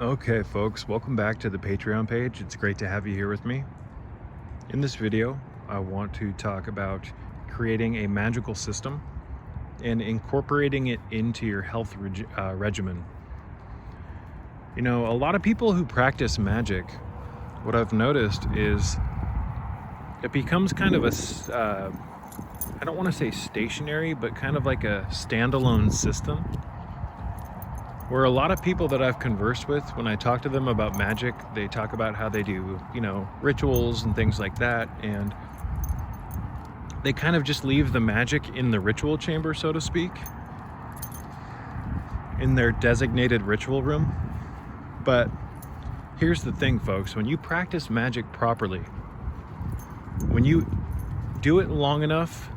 Okay, folks, welcome back to the Patreon page. It's great to have you here with me. In this video, I want to talk about creating a magical system and incorporating it into your health regimen. You know, a lot of people who practice magic, what I've noticed is it becomes kind of I don't want to say stationary, but kind of like a standalone system. Where a lot of people that I've conversed with, when I talk to them about magic, they talk about how they do, rituals and things like that. And they kind of just leave the magic in the ritual chamber, so to speak, in their designated ritual room. But here's the thing, folks, when you practice magic properly, when you do it long enough,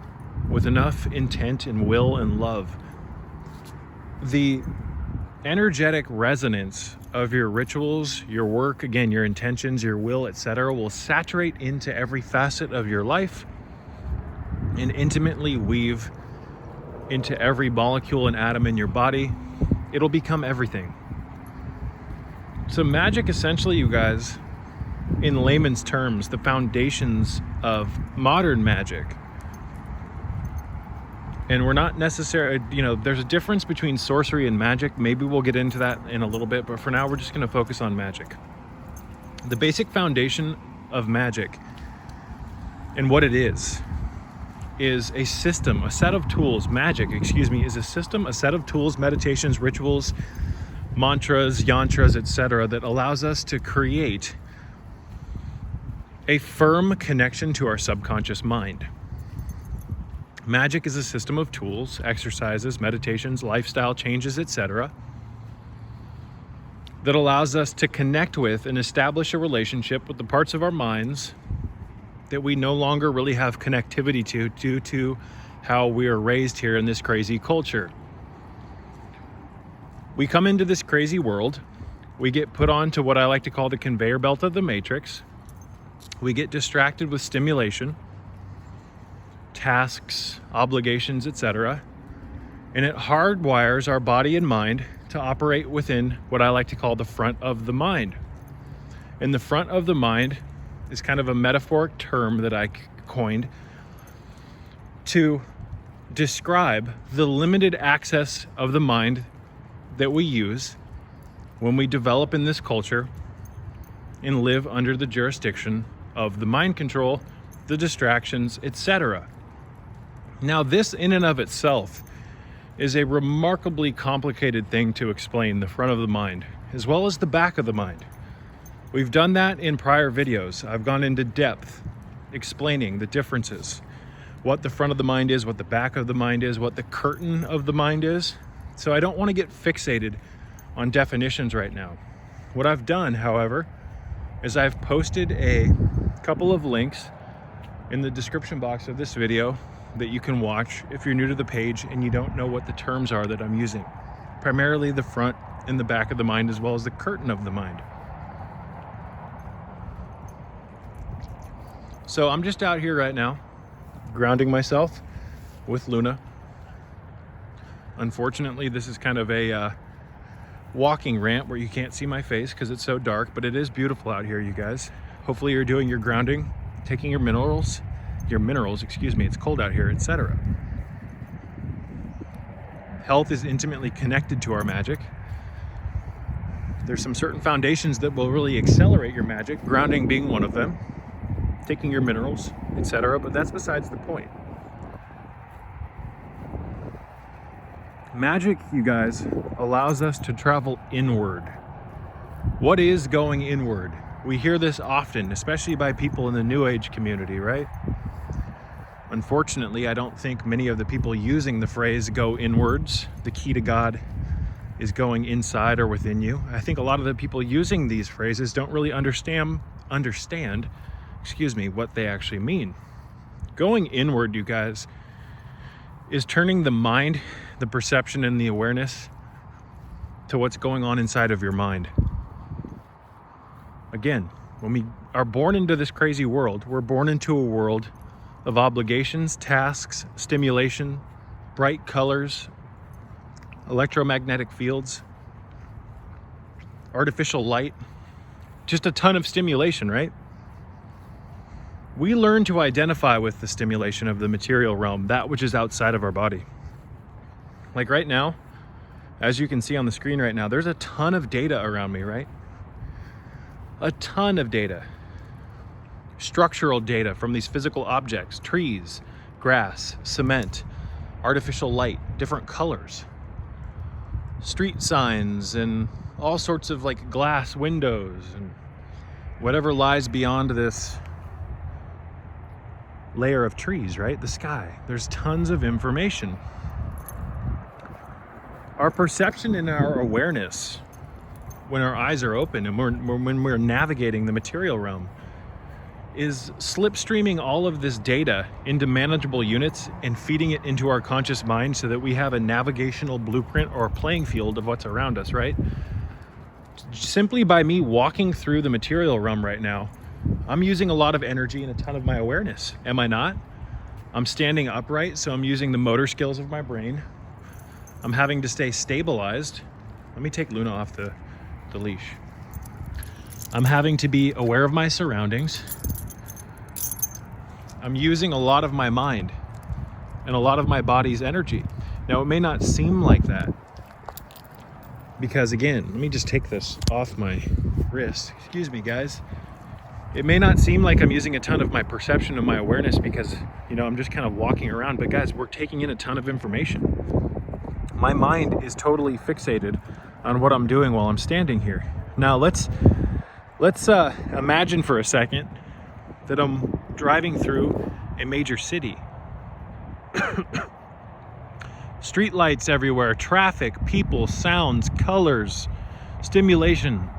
with enough intent and will and love, the energetic resonance of your rituals, your work, again, your intentions, your will, etc., will saturate into every facet of your life and intimately weave into every molecule and atom in your body. It'll become everything. So magic, essentially, you guys, in layman's terms, the foundations of modern magic. And we're not necessarily, there's a difference between sorcery and magic. Maybe we'll get into that in a little bit, but for now, we're just going to focus on magic. The basic foundation of magic and what it is a system, a set of tools. Magic, is a system, a set of tools, meditations, rituals, mantras, yantras, etc., that allows us to create a firm connection to our subconscious mind. Magic is a system of tools, exercises, meditations, lifestyle changes, etc., that allows us to connect with and establish a relationship with the parts of our minds that we no longer really have connectivity to due to how we are raised here in this crazy culture. We come into this crazy world, we get put onto what I like to call the conveyor belt of the matrix, we get distracted with stimulation, tasks, obligations, etc., and it hardwires our body and mind to operate within what I like to call the front of the mind. And the front of the mind is kind of a metaphoric term that I coined to describe the limited access of the mind that we use when we develop in this culture and live under the jurisdiction of the mind control, the distractions, etc. Now, this in and of itself is a remarkably complicated thing to explain, the front of the mind, as well as the back of the mind. We've done that in prior videos. I've gone into depth explaining the differences, what the front of the mind is, what the back of the mind is, what the curtain of the mind is. So I don't want to get fixated on definitions right now. What I've done, however, is I've posted a couple of links in the description box of this video that you can watch if you're new to the page and you don't know what the terms are that I'm using. Primarily the front and the back of the mind, as well as the curtain of the mind. So I'm just out here right now, grounding myself with Luna. Unfortunately, this is kind of a walking ramp where you can't see my face because it's so dark, but it is beautiful out here, you guys. Hopefully you're doing your grounding, taking your minerals, it's cold out here, etc. Health is intimately connected to our magic. There's some certain foundations that will really accelerate your magic, grounding being one of them, taking your minerals, etc., but that's besides the point. Magic, you guys, allows us to travel inward. What is going inward? We hear this often, especially by people in the New Age community, right? Unfortunately, I don't think many of the people using the phrase go inwards, the key to God is going inside or within you. I think a lot of the people using these phrases don't really understand, what they actually mean. Going inward, you guys, is turning the mind, the perception, and the awareness to what's going on inside of your mind. Again, when we are born into this crazy world, we're born into a world of obligations, tasks, stimulation, bright colors, electromagnetic fields. artificial light, just a ton of stimulation, right? We learn to identify with the stimulation of the material realm, that which is outside of our body. Like right now, as you can see on the screen right now, there's a ton of data around me, right? A ton of data. Structural data from these physical objects, trees, grass, cement, artificial light, different colors, street signs, and all sorts of like glass windows and whatever lies beyond this layer of trees, right? The sky. There's tons of information. Our perception and our awareness, when our eyes are open and when we're navigating the material realm, is slipstreaming all of this data into manageable units and feeding it into our conscious mind so that we have a navigational blueprint or playing field of what's around us, right? Simply by me walking through the material realm right now, I'm using a lot of energy and a ton of my awareness. Am I not? I'm standing upright, so I'm using the motor skills of my brain. I'm having to stay stabilized. Let me take Luna off the leash. I'm having to be aware of my surroundings. I'm using a lot of my mind and a lot of my body's energy. Now, it may not seem like that because, again, let me just take this off my wrist. Excuse me, guys. It may not seem like I'm using a ton of my perception and my awareness because, I'm just kind of walking around. But guys, we're taking in a ton of information. My mind is totally fixated on what I'm doing while I'm standing here. Now, let's imagine for a second that I'm driving through a major city. Street lights everywhere, traffic, people, sounds, colors, stimulation.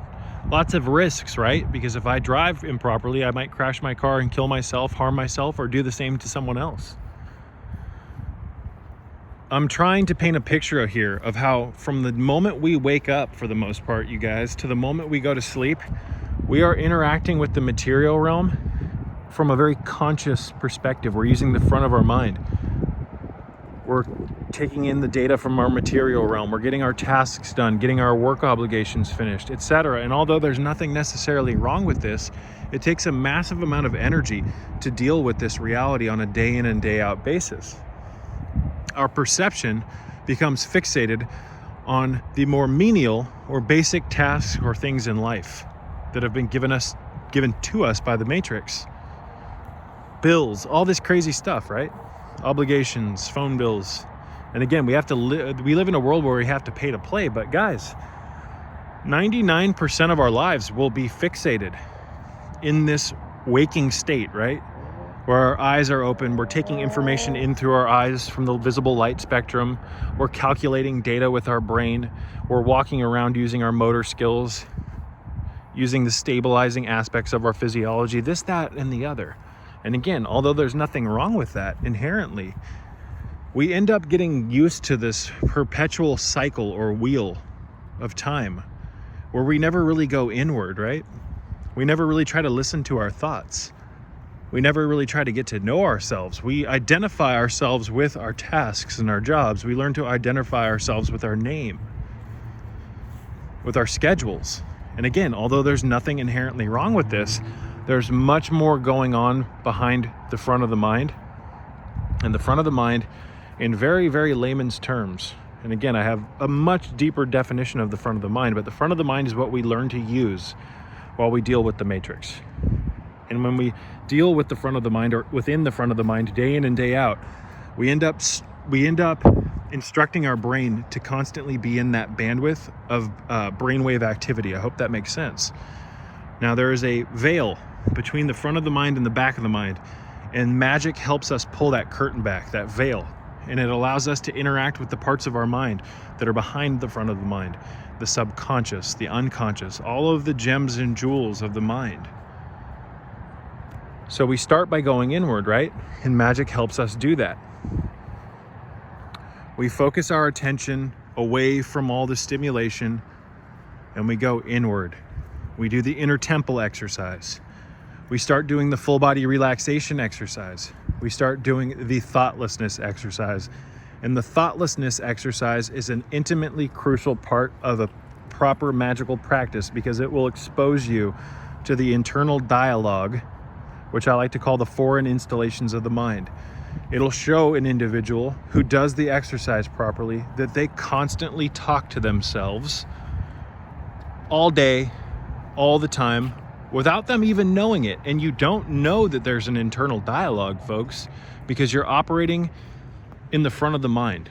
Lots of risks, right? Because if I drive improperly, I might crash my car and kill myself, harm myself, or do the same to someone else. I'm trying to paint a picture here of how from the moment we wake up, for the most part, you guys, to the moment we go to sleep, we are interacting with the material realm from a very conscious perspective. We're using the front of our mind. We're taking in the data from our material realm. We're getting our tasks done, getting our work obligations finished, etc. And although there's nothing necessarily wrong with this, it takes a massive amount of energy to deal with this reality on a day in and day out basis. Our perception becomes fixated on the more menial or basic tasks or things in life that have been given to us by the Matrix. Bills, all this crazy stuff, right? Obligations, phone bills. And again, we live in a world where we have to pay to play, but guys, 99% of our lives will be fixated in this waking state, right? Where our eyes are open, we're taking information in through our eyes from the visible light spectrum, we're calculating data with our brain, we're walking around using our motor skills, using the stabilizing aspects of our physiology, this, that, and the other. And again, although there's nothing wrong with that inherently, we end up getting used to this perpetual cycle or wheel of time where we never really go inward, right? We never really try to listen to our thoughts. We never really try to get to know ourselves. We identify ourselves with our tasks and our jobs. We learn to identify ourselves with our name, with our schedules. And again, although there's nothing inherently wrong with this, there's much more going on behind the front of the mind. And the front of the mind, in very, very layman's terms, and again, I have a much deeper definition of the front of the mind, but the front of the mind is what we learn to use while we deal with the Matrix. And when we deal with the front of the mind or within the front of the mind day in and day out, we end up instructing our brain to constantly be in that bandwidth of brainwave activity. I hope that makes sense. Now, there is a veil between the front of the mind and the back of the mind, and magic helps us pull that curtain back, that veil, and it allows us to interact with the parts of our mind that are behind the front of the mind, the subconscious, the unconscious, all of the gems and jewels of the mind. So we start by going inward, right? And magic helps us do that. We focus our attention away from all the stimulation and we go inward. We do the inner temple exercise. We start doing the full body relaxation exercise. We start doing the thoughtlessness exercise. And the thoughtlessness exercise is an intimately crucial part of a proper magical practice because it will expose you to the internal dialogue, which I like to call the foreign installations of the mind. It'll show an individual who does the exercise properly that they constantly talk to themselves all day, all the time, without them even knowing it. And you don't know that there's an internal dialogue, folks, because you're operating in the front of the mind.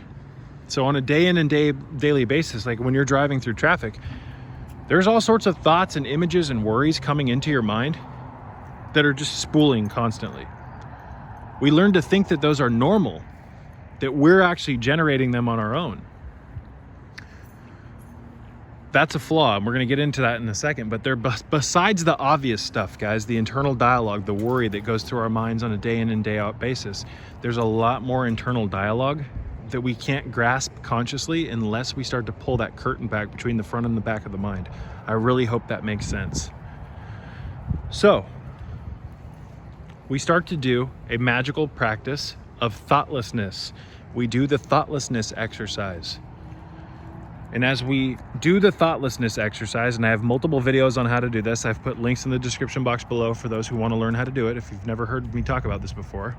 So on a day in and daily basis, like when you're driving through traffic, there's all sorts of thoughts and images and worries coming into your mind that are just spooling constantly. We learn to think that those are normal, that we're actually generating them on our own. That's a flaw, and we're going to get into that in a second, but they're besides the obvious stuff, guys, the internal dialogue, the worry that goes through our minds on a day in and day out basis, there's a lot more internal dialogue that we can't grasp consciously unless we start to pull that curtain back between the front and the back of the mind. I really hope that makes sense. So, we start to do a magical practice of thoughtlessness. We do the thoughtlessness exercise. And as we do the thoughtlessness exercise, and I have multiple videos on how to do this, I've put links in the description box below for those who want to learn how to do it if you've never heard me talk about this before.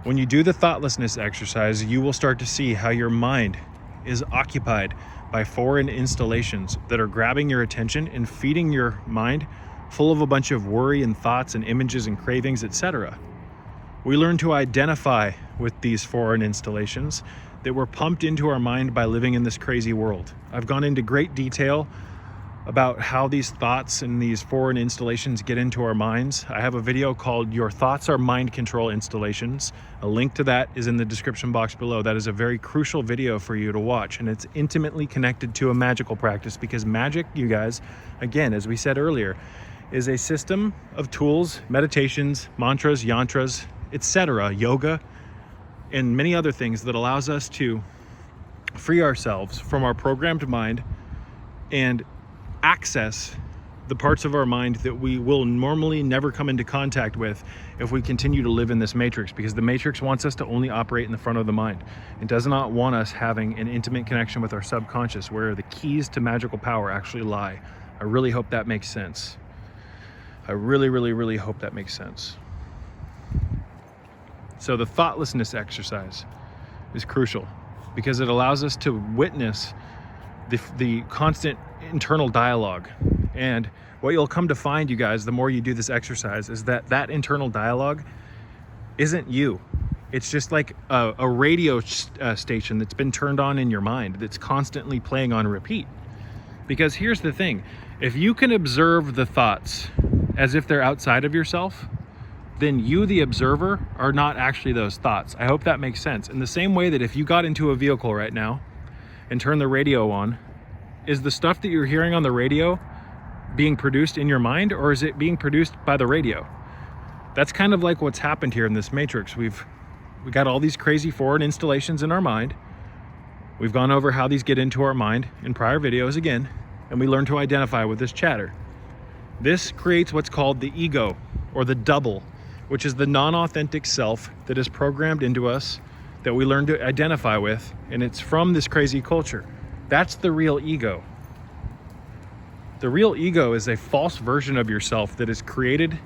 When you do the thoughtlessness exercise, you will start to see how your mind is occupied by foreign installations that are grabbing your attention and feeding your mind full of a bunch of worry and thoughts and images and cravings, etc. We learn to identify with these foreign installations that were pumped into our mind by living in this crazy world. I've gone into great detail about how these thoughts and these foreign installations get into our minds. I have a video called Your Thoughts Are Mind Control Installations. A link to that is in the description box below. That is a very crucial video for you to watch, and it's intimately connected to a magical practice because magic, you guys, again, as we said earlier, is a system of tools, meditations, mantras, yantras, etc., yoga, and many other things that allows us to free ourselves from our programmed mind and access the parts of our mind that we will normally never come into contact with if we continue to live in this matrix, because the matrix wants us to only operate in the front of the mind. It does not want us having an intimate connection with our subconscious, where the keys to magical power actually lie. I really hope that makes sense. I really, really, really hope that makes sense. So the thoughtlessness exercise is crucial because it allows us to witness the constant internal dialogue. And what you'll come to find, you guys, the more you do this exercise, is that that internal dialogue isn't you. It's just like a radio station that's been turned on in your mind that's constantly playing on repeat. Because here's the thing, if you can observe the thoughts as if they're outside of yourself, then you, the observer, are not actually those thoughts. I hope that makes sense. In the same way that if you got into a vehicle right now and turned the radio on, is the stuff that you're hearing on the radio being produced in your mind, or is it being produced by the radio? That's kind of like what's happened here in this matrix. We got all these crazy foreign installations in our mind. We've gone over how these get into our mind in prior videos again, and we learn to identify with this chatter. This creates what's called the ego, or the double, which is the non-authentic self that is programmed into us that we learn to identify with, and it's from this crazy culture. That's the real ego. The real ego is a false version of yourself that is created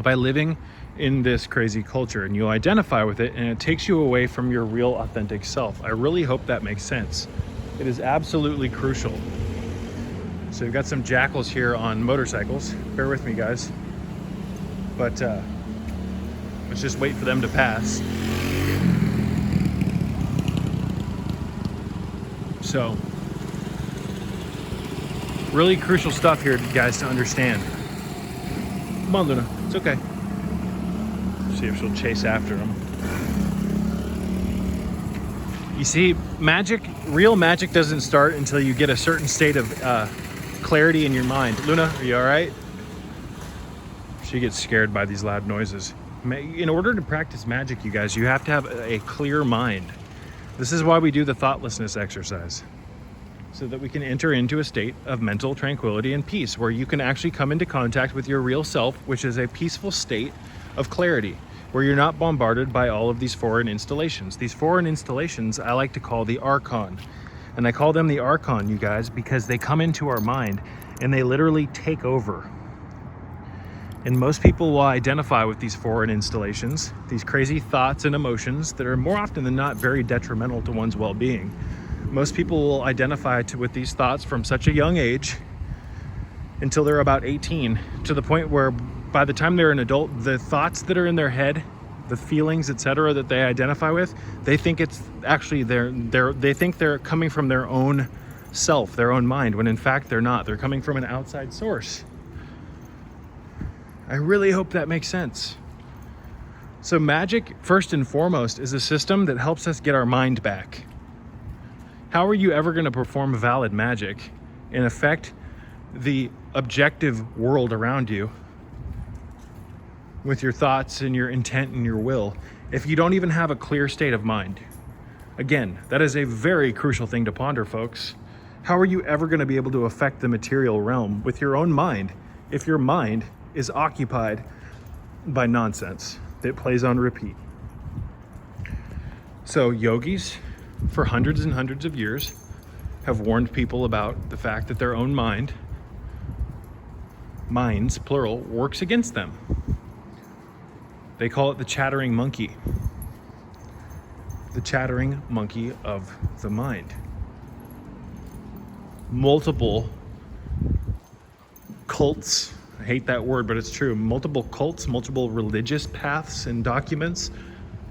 by living in this crazy culture, and you identify with it, and it takes you away from your real authentic self. I really hope that makes sense. It is absolutely crucial. So we've got some jackals here on motorcycles. Bear with me, guys. But let's just wait for them to pass. So, really crucial stuff here, guys, to understand. Come on, Luna. It's okay. See if she'll chase after him. You see, real magic doesn't start until you get a certain state of clarity in your mind. Luna, are you all right? She gets scared by these loud noises. In order to practice magic, you guys, you have to have a clear mind. This is why we do the thoughtlessness exercise, so that we can enter into a state of mental tranquility and peace, where you can actually come into contact with your real self, which is a peaceful state of clarity, where you're not bombarded by all of these foreign installations. These foreign installations I like to call the archon. And I call them the Archon, you guys, because they come into our mind and they literally take over. And most people will identify with these foreign installations, these crazy thoughts and emotions that are more often than not very detrimental to one's well-being. Most people will identify with these thoughts from such a young age until they're about 18, to the point where by the time they're an adult, the thoughts that are in their head, the feelings, etc., that they identify with, they think it's actually they think they're coming from their own self, their own mind, when in fact they're not. They're coming from an outside source. I really hope that makes sense. So magic, first and foremost, is a system that helps us get our mind back. How are you ever going to perform valid magic and affect the objective world around you with your thoughts and your intent and your will if you don't even have a clear state of mind? Again, that is a very crucial thing to ponder, folks. How are you ever going to be able to affect the material realm with your own mind if your mind is occupied by nonsense that plays on repeat? So yogis, for hundreds and hundreds of years, have warned people about the fact that their own minds, plural, works against them. They call it the chattering monkey. The chattering monkey of the mind. Multiple cults, I hate that word, but it's true. Multiple cults, multiple religious paths and documents,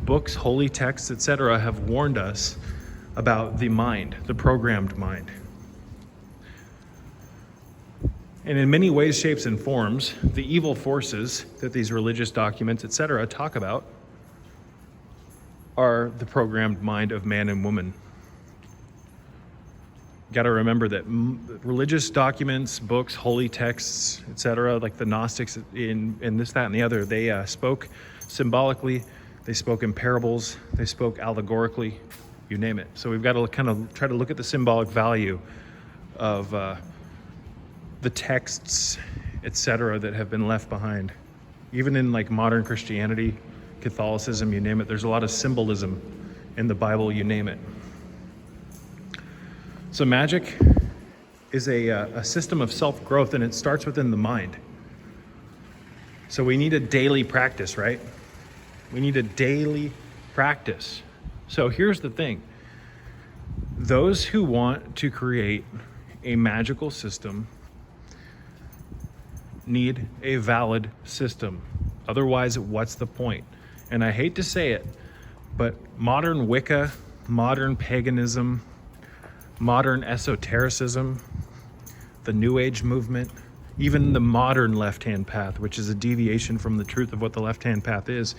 books, holy texts, etc., have warned us about the mind, the programmed mind. And in many ways, shapes, and forms, the evil forces that these religious documents, etc., talk about are the programmed mind of man and woman. Got to remember that religious documents, books, holy texts, etc., like the Gnostics in this, that, and the other, they spoke symbolically, they spoke in parables, they spoke allegorically, you name it. So we've got to kind of try to look at the symbolic value of the texts, etc., that have been left behind. Even in like modern Christianity, Catholicism, you name it, there's a lot of symbolism in the Bible, you name it. So magic is a system of self-growth, and it starts within the mind. So we need a daily practice, right? We need a daily practice. So here's the thing. Those who want to create a magical system need a valid system. Otherwise, what's the point? And I hate to say it, but modern Wicca, modern paganism, modern esotericism, the New Age movement, even the modern left-hand path, which is a deviation from the truth of what the left-hand path is,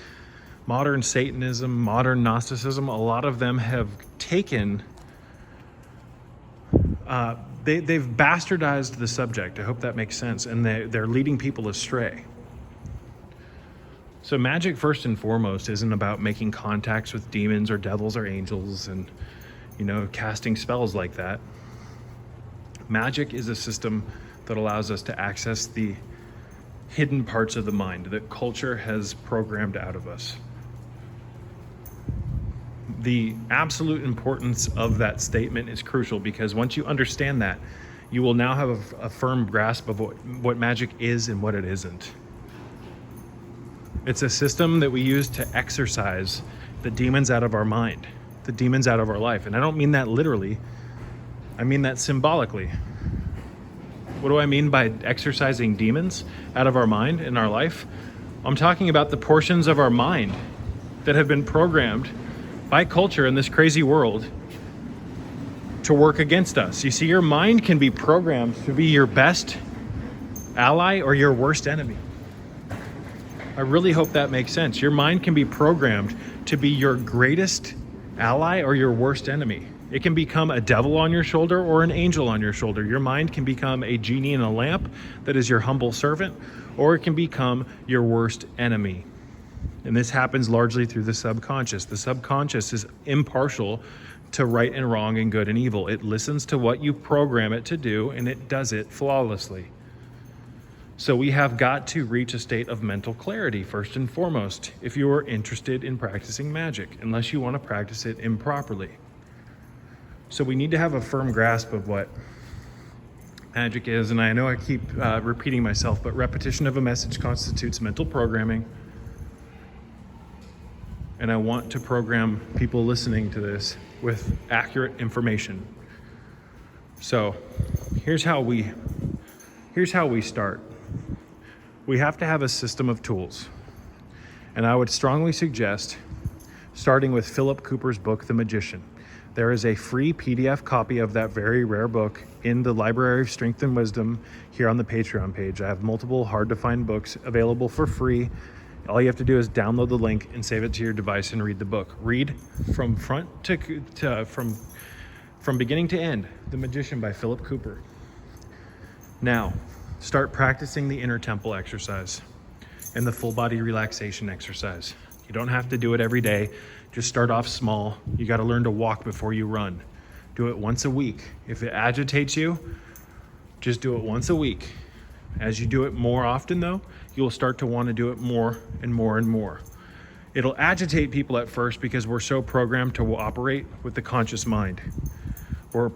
modern Satanism, modern Gnosticism, a lot of them have taken, they've bastardized the subject. I hope that makes sense. And they're leading people astray. So magic, first and foremost, isn't about making contacts with demons or devils or angels and, casting spells like that. Magic is a system that allows us to access the hidden parts of the mind that culture has programmed out of us. The absolute importance of that statement is crucial, because once you understand that, you will now have a firm grasp of what magic is and what it isn't. It's a system that we use to exorcise the demons out of our mind, the demons out of our life. And I don't mean that literally, I mean that symbolically. What do I mean by exorcising demons out of our mind in our life? I'm talking about the portions of our mind that have been programmed by culture in this crazy world to work against us. You see, your mind can be programmed to be your best ally or your worst enemy. I really hope that makes sense. Your mind can be programmed to be your greatest ally or your worst enemy. It can become a devil on your shoulder or an angel on your shoulder. Your mind can become a genie in a lamp that is your humble servant, or it can become your worst enemy. And this happens largely through the subconscious. The subconscious is impartial to right and wrong and good and evil. It listens to what you program it to do, and it does it flawlessly. So we have got to reach a state of mental clarity, first and foremost, if you are interested in practicing magic, unless you want to practice it improperly. So we need to have a firm grasp of what magic is. And I know I keep repeating myself, but repetition of a message constitutes mental programming. And I want to program people listening to this with accurate information. So here's how we start. We have to have a system of tools. And I would strongly suggest starting with Philip Cooper's book, The Magician. There is a free PDF copy of that very rare book in the Library of Strength and Wisdom here on the Patreon page. I have multiple hard-to-find books available for free. All you have to do is download the link and save it to your device and read the book. Read from from beginning to end, The Magician by Philip Cooper. Now, start practicing the inner temple exercise and the full body relaxation exercise. You don't have to do it every day. Just start off small. You got to learn to walk before you run. Do it once a week. If it agitates you, just do it once a week. As you do it more often though, you'll start to want to do it more and more and more. It'll agitate people at first because we're so programmed to operate with the conscious mind. We're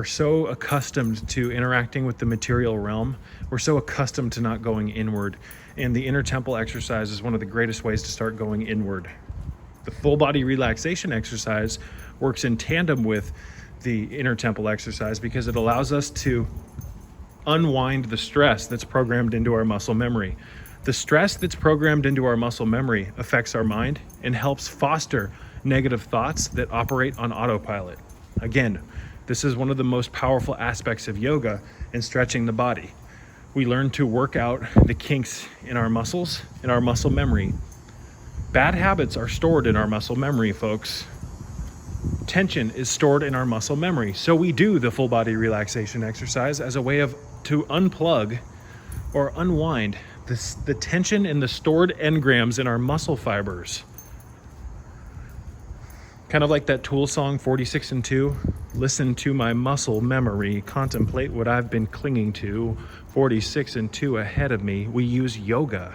so accustomed to interacting with the material realm. We're so accustomed to not going inward. And the inner temple exercise is one of the greatest ways to start going inward. The full body relaxation exercise works in tandem with the inner temple exercise because it allows us to unwind the stress that's programmed into our muscle memory. The stress that's programmed into our muscle memory affects our mind and helps foster negative thoughts that operate on autopilot. Again, this is one of the most powerful aspects of yoga and stretching the body. We learn to work out the kinks in our muscles, in our muscle memory. Bad habits are stored in our muscle memory, folks. Tension is stored in our muscle memory. So we do the full body relaxation exercise as a way to unplug or unwind the tension and the stored engrams in our muscle fibers. Kind of like that Tool song 46 and 2. Listen to my muscle memory, contemplate what I've been clinging to. 46 and 2 ahead of me. We use yoga.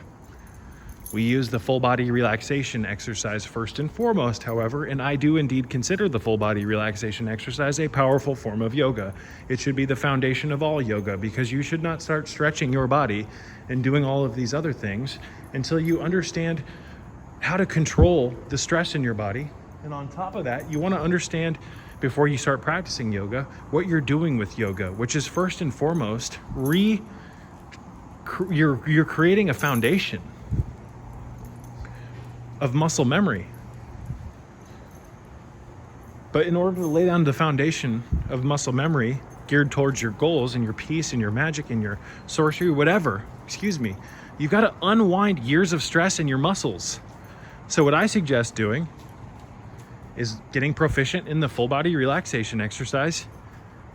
We use the full body relaxation exercise first and foremost, however, and I do indeed consider the full body relaxation exercise a powerful form of yoga. It should be the foundation of all yoga because you should not start stretching your body and doing all of these other things until you understand how to control the stress in your body. And on top of that, you want to understand before you start practicing yoga what you're doing with yoga, which is first and foremost, you're creating a foundation of muscle memory. But in order to lay down the foundation of muscle memory geared towards your goals and your peace and your magic and your sorcery, whatever, you've got to unwind years of stress in your muscles. So what I suggest doing is getting proficient in the full body relaxation exercise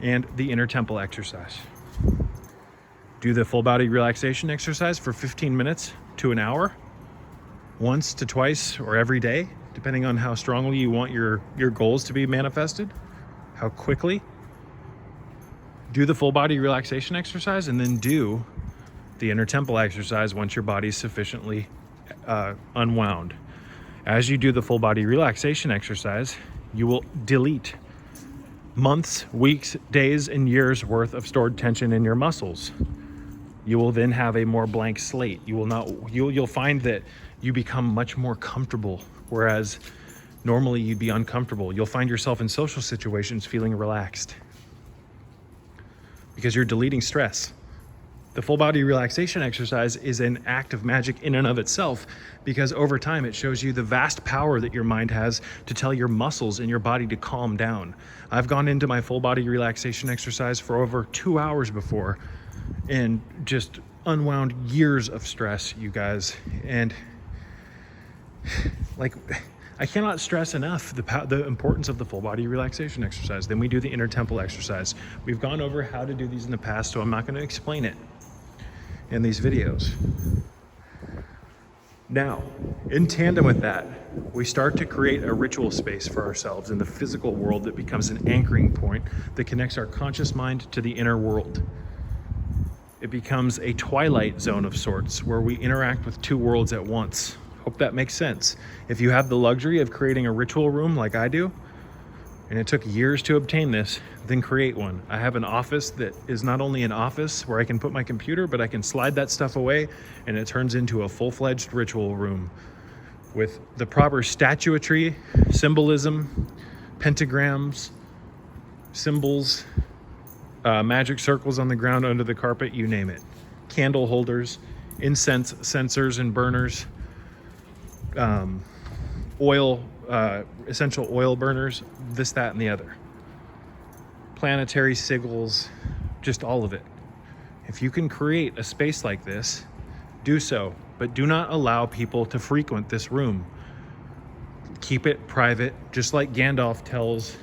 and the inner temple exercise. Do the full body relaxation exercise for 15 minutes to an hour, once to twice or every day, depending on how strongly you want your goals to be manifested, how quickly. Do the full body relaxation exercise and then do the inner temple exercise once your body's sufficiently unwound. As you do the full body relaxation exercise, you will delete months, weeks, days, and years worth of stored tension in your muscles. You will then have a more blank slate. You'll find that you become much more comfortable, whereas normally you'd be uncomfortable. You'll find yourself in social situations feeling relaxed because you're deleting stress. The full body relaxation exercise is an act of magic in and of itself because over time it shows you the vast power that your mind has to tell your muscles and your body to calm down. I've gone into my full body relaxation exercise for over 2 hours before and just unwound years of stress, you guys. And I cannot stress enough the importance of the full body relaxation exercise. Then we do the inner temple exercise. We've gone over how to do these in the past, so I'm not going to explain it in these videos. Now, in tandem with that, we start to create a ritual space for ourselves in the physical world that becomes an anchoring point that connects our conscious mind to the inner world. It becomes a twilight zone of sorts where we interact with two worlds at once. Hope that makes sense. If you have the luxury of creating a ritual room like I do, And it took years to obtain this, then create one. I have an office that is not only an office where I can put my computer, but I can slide that stuff away and it turns into a full-fledged ritual room with the proper statuetry, symbolism, pentagrams, symbols, magic circles on the ground, under the carpet, you name it. Candle holders, incense sensors and burners, essential oil burners, this, that, and the other. Planetary sigils, just all of it. If you can create a space like this, do so, but do not allow people to frequent this room. Keep it private, just like Gandalf tells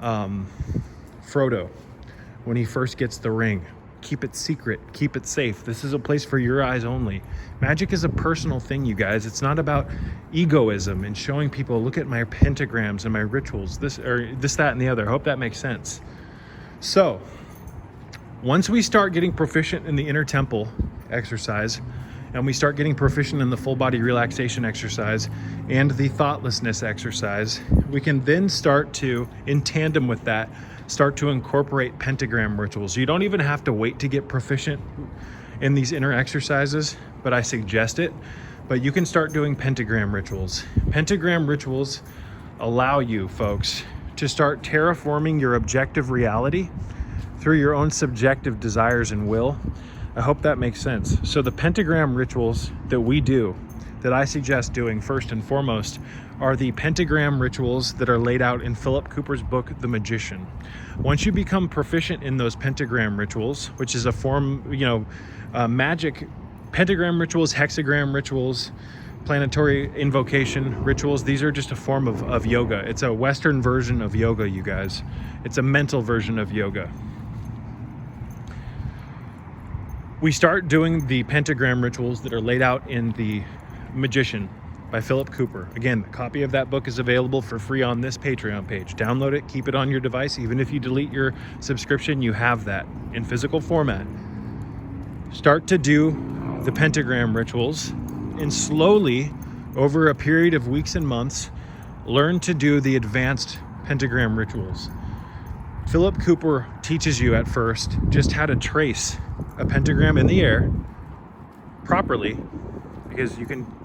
Frodo when he first gets the ring. Keep it secret, keep it safe. This is a place for your eyes only. Magic is a personal thing, you guys. It's not about egoism and showing people, look at my pentagrams and my rituals, this, that, and the other. I hope that makes sense. So, once we start getting proficient in the inner temple exercise, and we start getting proficient in the full body relaxation exercise and the thoughtlessness exercise, we can then start to, in tandem with that, start to incorporate pentagram rituals. You don't even have to wait to get proficient in these inner exercises, but I suggest it. But you can start doing pentagram rituals. Pentagram rituals allow you, folks, to start terraforming your objective reality through your own subjective desires and will. I hope that makes sense. So the pentagram rituals that we do, that I suggest doing first and foremost, are the pentagram rituals that are laid out in Philip Cooper's book, The Magician. Once you become proficient in those pentagram rituals, which is a form, magic, pentagram rituals, hexagram rituals, planetary invocation rituals, these are just a form of yoga. It's a Western version of yoga, you guys. It's a mental version of yoga. We start doing the pentagram rituals that are laid out in The Magician by Philip Cooper. Again, a copy of that book is available for free on this Patreon page. Download it, keep it on your device. Even if you delete your subscription, you have that in physical format. Start to do the pentagram rituals, and slowly, over a period of weeks and months, learn to do the advanced pentagram rituals. Philip Cooper teaches you at first just how to trace a pentagram in the air properly, because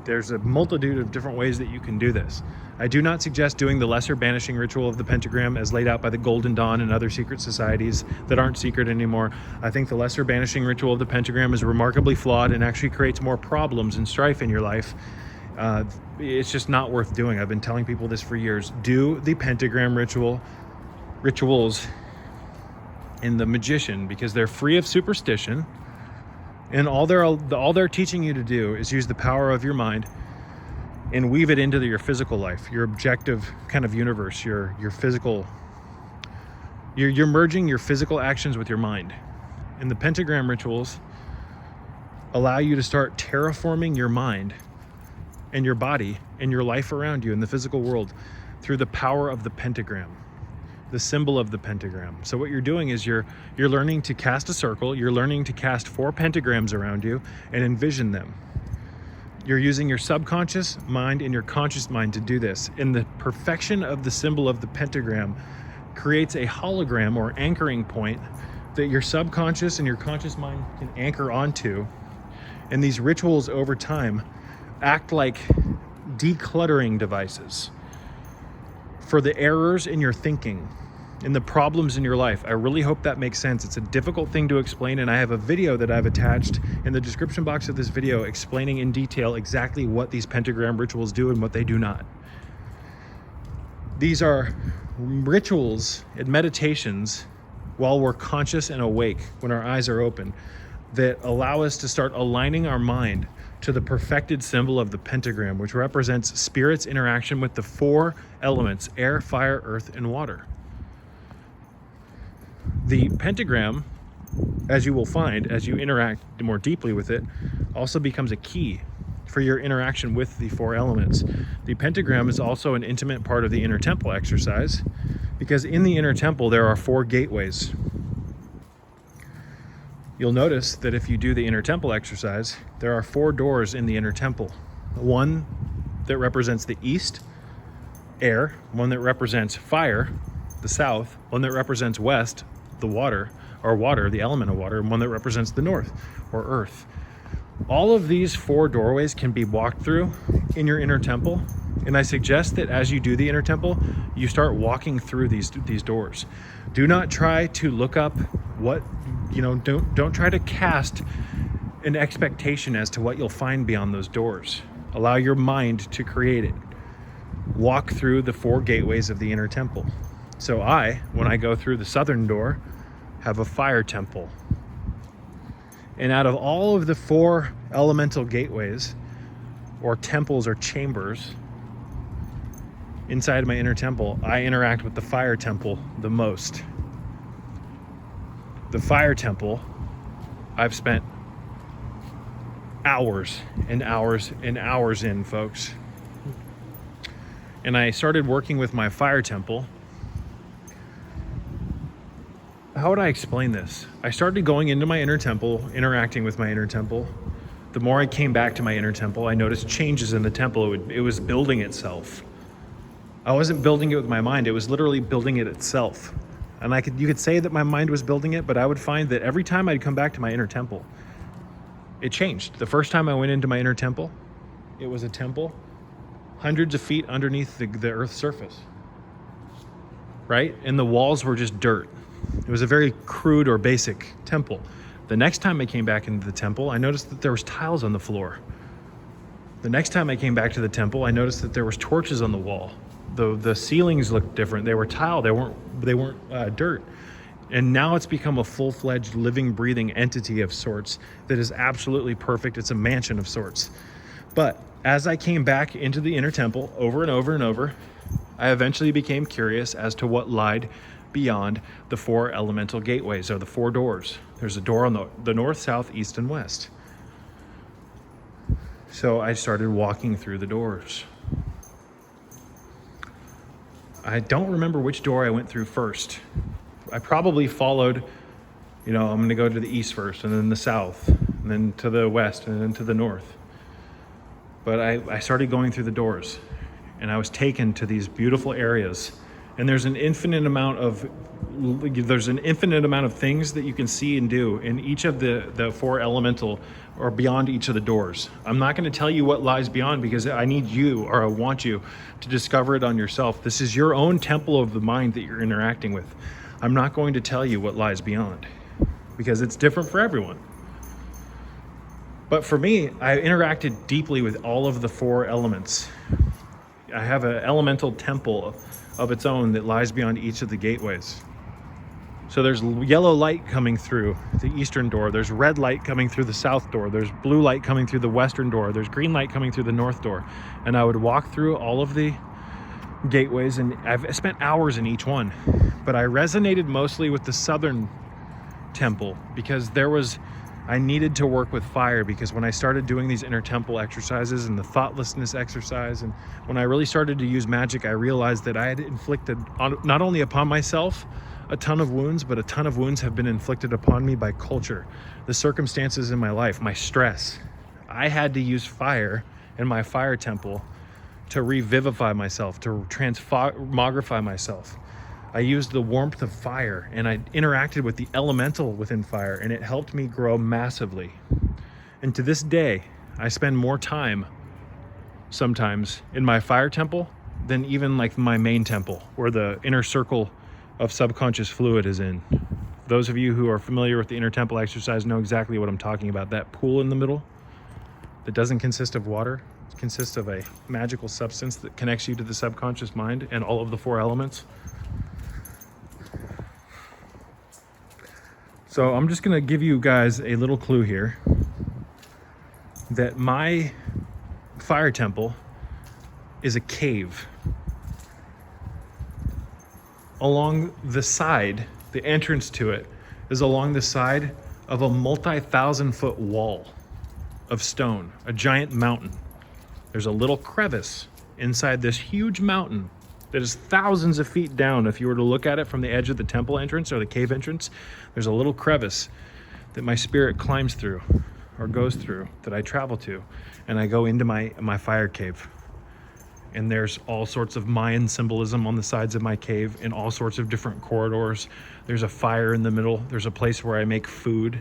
there's a multitude of different ways that you can do this. I do not suggest doing the lesser banishing ritual of the pentagram as laid out by the Golden Dawn and other secret societies that aren't secret anymore. I think the lesser banishing ritual of the pentagram is remarkably flawed and actually creates more problems and strife in your life. It's just not worth doing. I've been telling people this for years. Do the pentagram rituals in The Magician, because they're free of superstition, and all they're teaching you to do is use the power of your mind and weave it into your physical life, your objective kind of universe, your physical. You're merging your physical actions with your mind. And the pentagram rituals allow you to start terraforming your mind and your body and your life around you in the physical world through the power of the pentagram, the symbol of the pentagram. So what you're doing is you're learning to cast a circle, you're learning to cast 4 pentagrams around you and envision them. You're using your subconscious mind and your conscious mind to do this. And the perfection of the symbol of the pentagram creates a hologram or anchoring point that your subconscious and your conscious mind can anchor onto. And these rituals over time act like decluttering devices for the errors in your thinking and the problems in your life. I really hope that makes sense. It's a difficult thing to explain, and I have a video that I've attached in the description box of this video explaining in detail exactly what these pentagram rituals do and what they do not. These are rituals and meditations while we're conscious and awake, when our eyes are open, that allow us to start aligning our mind to the perfected symbol of the pentagram, which represents spirit's interaction with the 4 elements: air, fire, earth, and water. The pentagram, as you will find as you interact more deeply with it, also becomes a key for your interaction with the 4 elements. The pentagram is also an intimate part of the inner temple exercise, because in the inner temple there are 4 gateways. You'll notice that if you do the inner temple exercise, there are 4 doors in the inner temple. One that represents the east, air, one that represents fire, the south, one that represents west, the water, the element of water, and one that represents the north, or earth. All of these 4 doorways can be walked through in your inner temple, and I suggest that as you do the inner temple, you start walking through these doors. Do not try to look up what, don't try to cast an expectation as to what you'll find beyond those doors. Allow your mind to create it. Walk through the 4 gateways of the inner temple. So when I go through the southern door, have a fire temple. And out of all of the 4 elemental gateways, or temples or chambers, inside my inner temple, I interact with the fire temple the most. The fire temple, I've spent hours and hours and hours in, folks. And I started working with my fire temple. How would I explain this? I started going into my inner temple, interacting with my inner temple. The more I came back to my inner temple, I noticed changes in the temple. It was building itself. I wasn't building it with my mind, it was literally building it itself. And you could say that my mind was building it, but I would find that every time I'd come back to my inner temple, it changed. The first time I went into my inner temple, it was a temple hundreds of feet underneath the earth's surface, right? And the walls were just dirt. It was a very crude or basic temple. The next time I came back into the temple, I noticed that there was tiles on the floor. The next time I came back to the temple, I noticed that there was torches on the wall. The ceilings looked different. They were tile. They weren't dirt. And now it's become a full-fledged living, breathing entity of sorts that is absolutely perfect. It's a mansion of sorts. But as I came back into the inner temple over and over and over, I eventually became curious as to what lied beyond the 4 elemental gateways, or the 4 doors. There's a door on the north, south, east, and west. So I started walking through the doors. I don't remember which door I went through first. I probably followed, I'm going to go to the east first, and then the south, and then to the west, and then to the north. But I started going through the doors, and I was taken to these beautiful areas. And there's an infinite amount of things that you can see and do in each of the 4 elemental, or beyond each of the doors. I'm not going to tell you what lies beyond, because I need you, or I want you to discover it on yourself. This is your own temple of the mind that you're interacting with. I'm not going to tell you what lies beyond, because it's different for everyone. But for me, I interacted deeply with all of the 4 elements. I have an elemental temple of its own that lies beyond each of the gateways. So there's yellow light coming through the eastern door, there's red light coming through the south door, there's blue light coming through the western door, there's green light coming through the north door. And I would walk through all of the gateways, and I've spent hours in each one. But I resonated mostly with the southern temple, because I needed to work with fire, because when I started doing these inner temple exercises and the thoughtlessness exercise, and when I really started to use magic, I realized that I had inflicted not only upon myself a ton of wounds, but a ton of wounds have been inflicted upon me by culture, the circumstances in my life, my stress. I had to use fire in my fire temple to revivify myself, to transmogrify myself. I used the warmth of fire, and I interacted with the elemental within fire, and it helped me grow massively. And to this day, I spend more time sometimes in my fire temple than even like my main temple, where the inner circle of subconscious fluid is in. Those of you who are familiar with the inner temple exercise know exactly what I'm talking about. That pool in the middle that doesn't consist of water, it consists of a magical substance that connects you to the subconscious mind and all of the 4 elements. So I'm just gonna give you guys a little clue here that my fire temple is a cave. Along the side, the entrance to it is along the side of a multi-1,000-foot wall of stone, a giant mountain. There's a little crevice inside this huge mountain that is thousands of feet down. If you were to look at it from the edge of the temple entrance or the cave entrance, there's a little crevice that my spirit climbs through or goes through, that I travel to, and I go into my fire cave. And there's all sorts of Mayan symbolism on the sides of my cave in all sorts of different corridors. There's a fire in the middle. There's a place where I make food.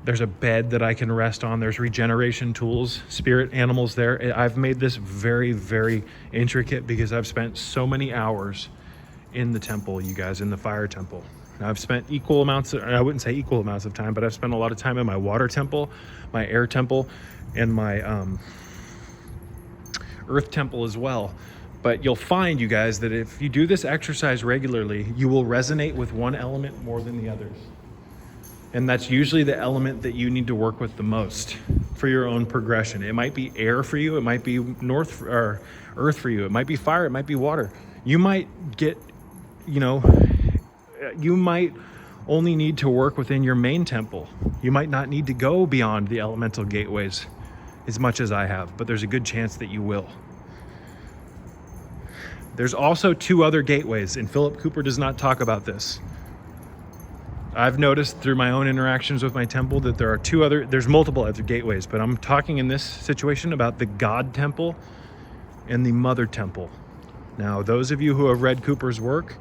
There's a bed that I can rest on. There's regeneration tools, spirit animals there. I've made this very, very intricate because I've spent so many hours in the temple, you guys, in the fire temple. Now, I've spent equal amounts of, I wouldn't say equal amounts of time, but I've spent a lot of time in my water temple, my air temple, and my earth temple as well. But you'll find, you guys, that if you do this exercise regularly, you will resonate with one element more than the others. And that's usually the element that you need to work with the most for your own progression. It might be air for you, it might be north or earth for you, it might be fire, it might be water. You might get, you might only need to work within your main temple. You might not need to go beyond the elemental gateways as much as I have, but there's a good chance that you will. There's also 2 other gateways, and Philip Cooper does not talk about this. I've noticed through my own interactions with my temple that there's multiple other gateways, but I'm talking in this situation about the God temple and the Mother temple. Now, those of you who have read Cooper's work,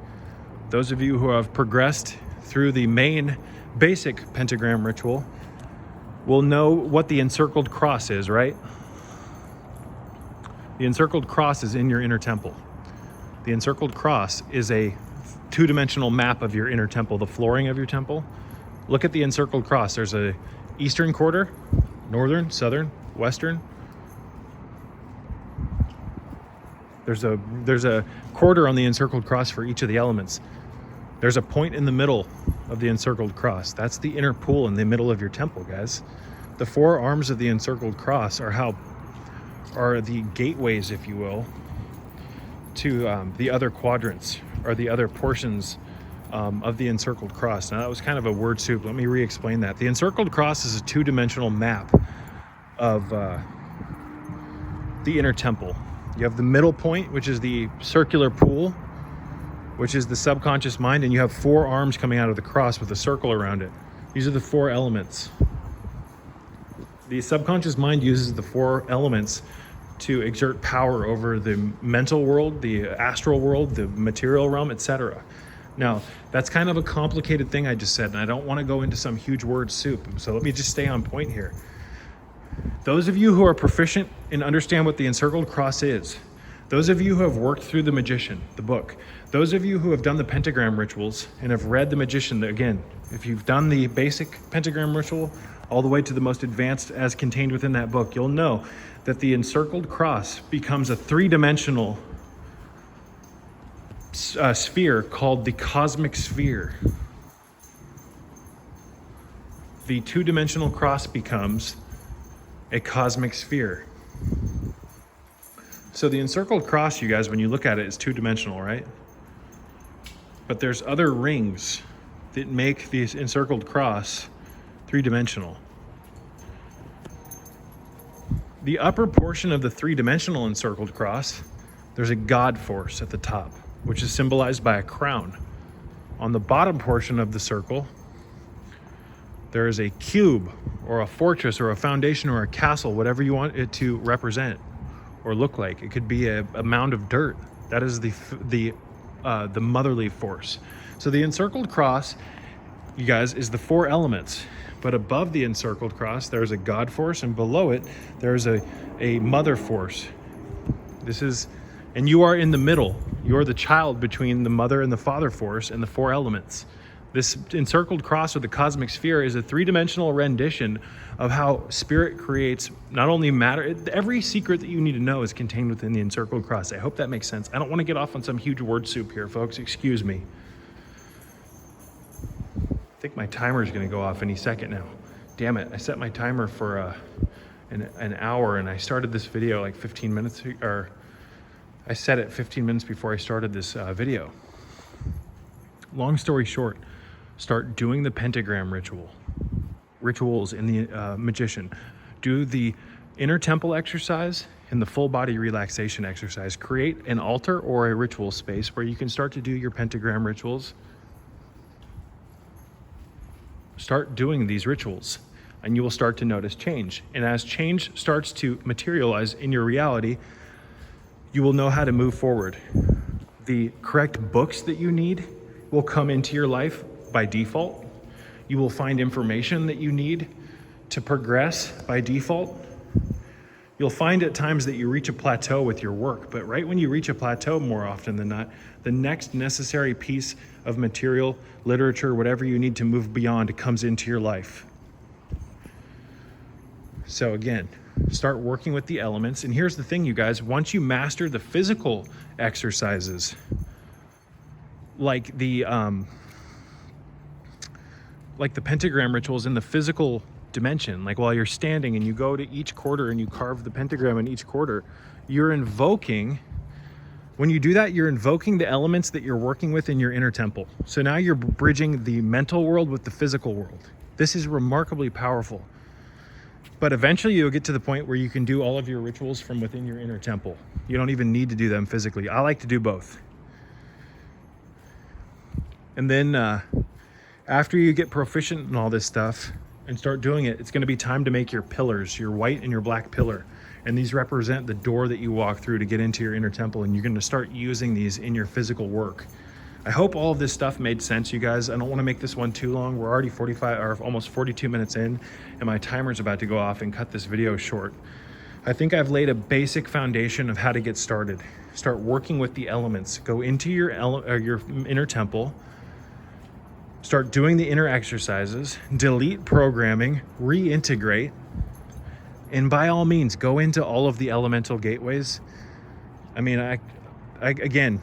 those of you who have progressed through the main basic pentagram ritual will know what the encircled cross is, right? The encircled cross is in your inner temple. The encircled cross is a 2-dimensional map of your inner temple, the flooring of your temple. Look at the encircled cross. There's a eastern quarter, northern, southern, western. There's a quarter on the encircled cross for each of the elements. There's a point in the middle of the encircled cross. That's the inner pool in the middle of your temple, guys. The 4 arms of the encircled cross are the gateways, if you will, to the other quadrants, or the other portions of the encircled cross. Now, that was kind of a word soup. Let me re-explain that. The encircled cross is a 2-dimensional map of the inner temple. You have the middle point, which is the circular pool, which is the subconscious mind, and you have 4 arms coming out of the cross with a circle around it. These are the 4 elements. The subconscious mind uses the 4 elements to exert power over the mental world, the astral world, the material realm, etc. Now, that's kind of a complicated thing I just said, and I don't want to go into some huge word soup, so let me just stay on point here. Those of you who are proficient and understand what the encircled cross is, those of you who have worked through The Magician, the book, those of you who have done the pentagram rituals and have read The Magician, again, if you've done the basic pentagram ritual all the way to the most advanced as contained within that book, you'll know that the encircled cross becomes a 3-dimensional sphere called the cosmic sphere. The 2-dimensional cross becomes a cosmic sphere. So the encircled cross, you guys, when you look at it, is 2-dimensional, right? But there's other rings that make the encircled cross 3-dimensional. The upper portion of the 3-dimensional encircled cross, there's a God force at the top, which is symbolized by a crown. On the bottom portion of the circle, there is a cube or a fortress or a foundation or a castle, whatever you want it to represent or look like. It could be a mound of dirt. That is the motherly force. So the encircled cross, you guys, is the 4 elements. But above the encircled cross, there's a God force, and below it, there's a mother force. And you are in the middle. You're the child between the mother and the father force and the 4 elements. This encircled cross or the cosmic sphere is a 3-dimensional rendition of how spirit creates not only matter. Every secret that you need to know is contained within the encircled cross. I hope that makes sense. I don't want to get off on some huge word soup here, folks. Excuse me. I think my timer is going to go off any second now. Damn it, I set my timer for an hour, and I started this video like 15 minutes, or I set it 15 minutes before I started this video. Long story short, start doing the pentagram rituals in the Magician. Do the inner temple exercise and the full body relaxation exercise. Create an altar or a ritual space where you can start to do your pentagram rituals. Start doing these rituals and you will start to notice change. And as change starts to materialize in your reality, you will know how to move forward. The correct books that you need will come into your life by default. You will find information that you need to progress by default. You'll find at times that you reach a plateau with your work, but right when you reach a plateau, more often than not, the next necessary piece of material, literature, whatever you need to move beyond comes into your life. So again, start working with the elements. And here's the thing, you guys, once you master the physical exercises, like the pentagram rituals in the physical dimension, like while you're standing and you go to each quarter and you carve the pentagram in each quarter, you're invoking, when you do that, you're invoking the elements that you're working with in your inner temple. So now you're bridging the mental world with the physical world. This is remarkably powerful. But eventually you'll get to the point where you can do all of your rituals from within your inner temple. You don't even need to do them physically. I like to do both. And then after you get proficient in all this stuff and start doing it, it's going to be time to make your pillars, your white and your black pillar. And these represent the door that you walk through to get into your inner temple. And you're going to start using these in your physical work. I hope all of this stuff made sense, you guys. I don't want to make this one too long. We're already 45 or almost 42 minutes in, and my timer's about to go off and cut this video short. I think I've laid a basic foundation of how to get started. Start working with the elements. Go into your inner temple. Start doing the inner exercises, delete programming, reintegrate, and by all means, go into all of the elemental gateways. I mean, again,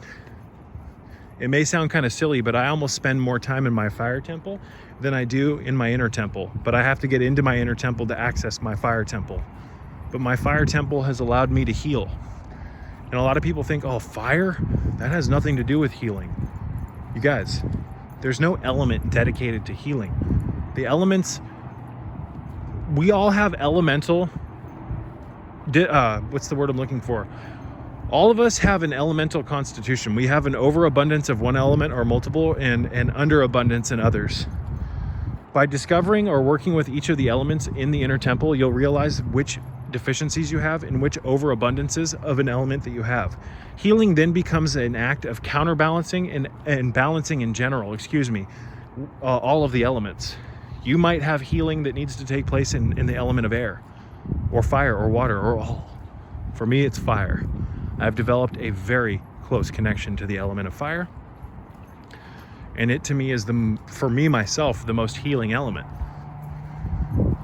it may sound kind of silly, but I almost spend more time in my fire temple than I do in my inner temple. But I have to get into my inner temple to access my fire temple. But my fire temple has allowed me to heal. And a lot of people think, oh, fire? That has nothing to do with healing. You guys, there's no element dedicated to healing. The elements, we all have elemental, what's the word I'm looking for? All of us have an elemental constitution. We have an overabundance of one element or multiple and an underabundance in others. By discovering or working with each of the elements in the inner temple, you'll realize which deficiencies you have and which overabundances of an element that you have. Healing then becomes an act of counterbalancing and balancing in general, all of the elements. You might have healing that needs to take place in the element of air or fire or water or all. For me, it's fire. I've developed a very close connection to the element of fire. And it to me is, for me myself, the most healing element.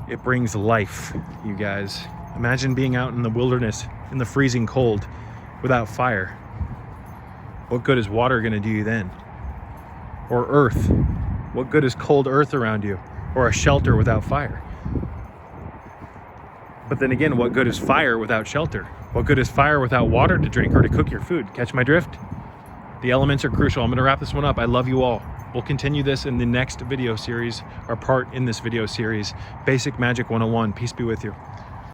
It brings life, you guys. Imagine being out in the wilderness in the freezing cold without fire. What good is water going to do you then? Or earth? What good is cold earth around you? Or a shelter without fire? But then again, what good is fire without shelter? What good is fire without water to drink or to cook your food? Catch my drift? The elements are crucial. I'm going to wrap this one up. I love you all. We'll continue this in the next video series, or part in this video series. Basic Magic 101. Peace be with you.